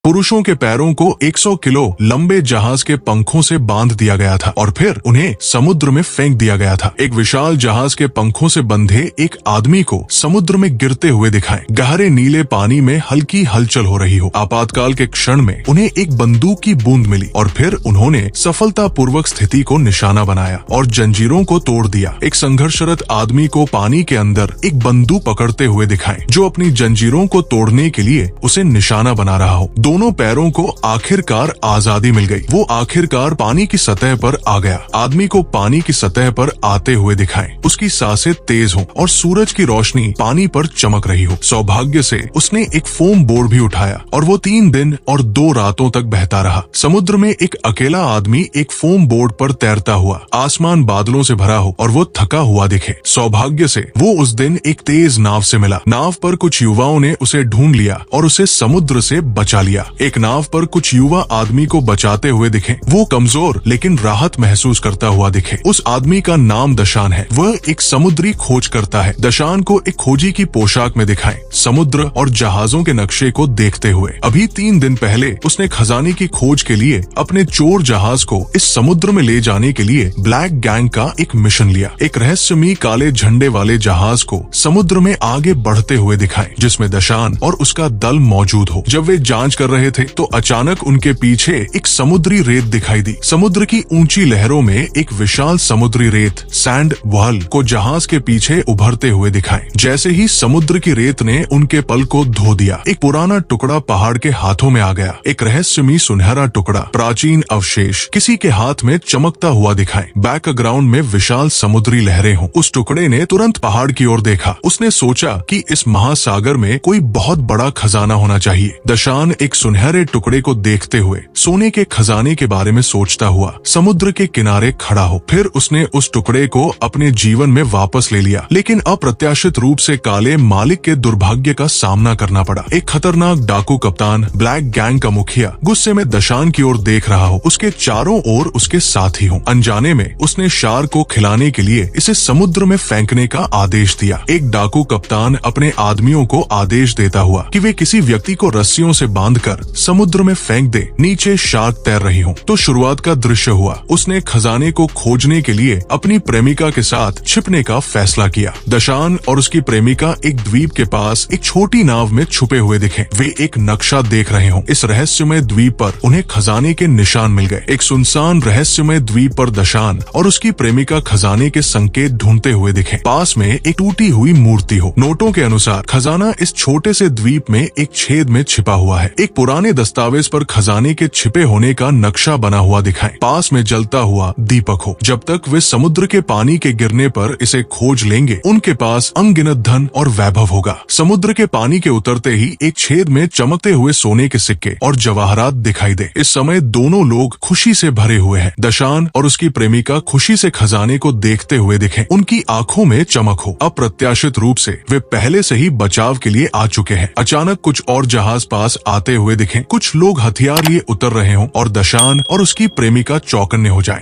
पुरुषों के पैरों को 100 किलो लंबे जहाज के पंखों से बांध दिया गया था और फिर उन्हें समुद्र में फेंक दिया गया था। एक विशाल जहाज के पंखों से बंधे एक आदमी को समुद्र में गिरते हुए दिखाएं। गहरे नीले पानी में हल्की हलचल हो रही हो। आपातकाल के क्षण में उन्हें एक बंदूक की बूंद मिली और फिर उन्होंने सफलतापूर्वक स्थिति को निशाना बनाया और जंजीरों को तोड़ दिया। एक संघर्षरत आदमी को पानी के अंदर एक बंदूक पकड़ते हुए दिखाएं, जो अपनी जंजीरों को तोड़ने के लिए उसे निशाना बना रहा हो। दोनों पैरों को आखिरकार आजादी मिल गई। वो आखिरकार पानी की सतह पर आ गया। आदमी को पानी की सतह पर आते हुए दिखाएं। उसकी सांसें तेज हों और सूरज की रोशनी पानी पर चमक रही हो। सौभाग्य से उसने एक फोम बोर्ड भी उठाया और वो 3 दिन और 2 रातों तक बहता रहा। समुद्र में एक अकेला आदमी एक फोम बोर्ड पर तैरता हुआ। आसमान बादलों से भरा हो और वो थका हुआ दिखे। सौभाग्य से वो उस दिन एक तेज नाव से मिला। नाव पर कुछ युवाओं ने उसे ढूंढ लिया और उसे समुद्र से बचा लिया। एक नाव पर कुछ युवा आदमी को बचाते हुए दिखे। वो कमजोर लेकिन राहत महसूस करता हुआ दिखे। उस आदमी का नाम दशान है। वह एक समुद्री खोज करता है। दशान को एक खोजी की पोशाक में दिखाएं, समुद्र और जहाजों के नक्शे को देखते हुए। अभी 3 दिन पहले उसने खजाने की खोज के लिए अपने चोर जहाज को इस समुद्र में ले जाने के लिए ब्लैक गैंग का एक मिशन लिया। एक रहस्यमयी काले झंडे वाले जहाज को समुद्र में आगे बढ़ते हुए दिखाएं, जिसमें दशान और उसका दल मौजूद हो। जब वे जांच कर रहे थे तो अचानक उनके पीछे एक समुद्री रेत दिखाई दी। समुद्र की ऊंची लहरों में एक विशाल समुद्री रेत सैंड व्हर्ल को जहाज के पीछे उभरते हुए दिखाएं। जैसे ही समुद्र की रेत ने उनके पल को धो दिया, एक पुराना टुकड़ा पहाड़ के हाथों में आ गया। एक रहस्यमयी सुनहरा टुकड़ा, प्राचीन अवशेष किसी के हाथ में चमकता हुआ दिखाएं। बैकग्राउंड में विशाल समुद्री लहरें हों। उस टुकड़े ने तुरंत पहाड़ की ओर देखा। उसने सोचा कि इस महासागर में कोई बहुत बड़ा खजाना होना चाहिए। दशान एक सुनहरे टुकड़े को देखते हुए सोने के खजाने के बारे में सोचता हुआ समुद्र के किनारे खड़ा हो। फिर उसने उस टुकड़े को अपने जीवन में वापस ले लिया, लेकिन अप्रत्याशित रूप से काले मालिक के दुर्भाग्य का सामना करना पड़ा। एक खतरनाक डाकू कप्तान, ब्लैक गैंग का मुखिया, गुस्से में दशान की ओर देख रहा हो। उसके चारों ओर उसके साथी हो। अनजाने में उसने शार्क को खिलाने के लिए इसे समुद्र में फेंकने का आदेश दिया। एक डाकू कप्तान अपने आदमियों को आदेश देता हुआ कि वे किसी व्यक्ति को रस्सियों से बांधकर समुद्र में फेंक दे। नीचे शार्क तैर रही हो। तो शुरुआत का दृश्य हुआ। उसने खजाने को खोजने के लिए अपनी प्रेमिका के साथ छिपने का फैसला किया। दशान और उसकी प्रेमिका एक द्वीप के पास एक छोटी नाव में छुपे हुए दिखे। वे एक नक्शा देख रहे हो। इस रहस्यमय द्वीप पर उन्हें खजाने के निशान मिल गए। एक सुनसान रहस्यमय द्वीप पर दशान और उसकी प्रेमिका खजाने के संकेत ढूंढते हुए दिखे। पास में एक टूटी हुई मूर्ति हो। नोटों के अनुसार खजाना इस छोटे से द्वीप में एक छेद में छिपा हुआ है। एक पुराने दस्तावेज पर खजाने के छिपे होने का नक्शा बना हुआ दिखाएं। पास में जलता हुआ दीपक हो। जब तक वे समुद्र के पानी के गिरने पर इसे खोज लेंगे, उनके पास अनगिनत धन और वैभव होगा। समुद्र के पानी के उतरते ही एक छेद में चमकते हुए सोने के सिक्के और जवाहरात दिखाई दे। इस समय दोनों लोग खुशी से भरे हुए हैं। दशान और उसकी प्रेमिका खुशी से खजाने को देखते हुए दिखे। उनकी आंखों में चमक हो। अप्रत्याशित रूप से वे पहले से ही बचाव के लिए आ चुके हैं। अचानक कुछ और जहाज पास आते हुए दिखे। कुछ लोग हथियार लिए उतर रहे हों और दशान और उसकी प्रेमिका चौकन्ने हो जाएं।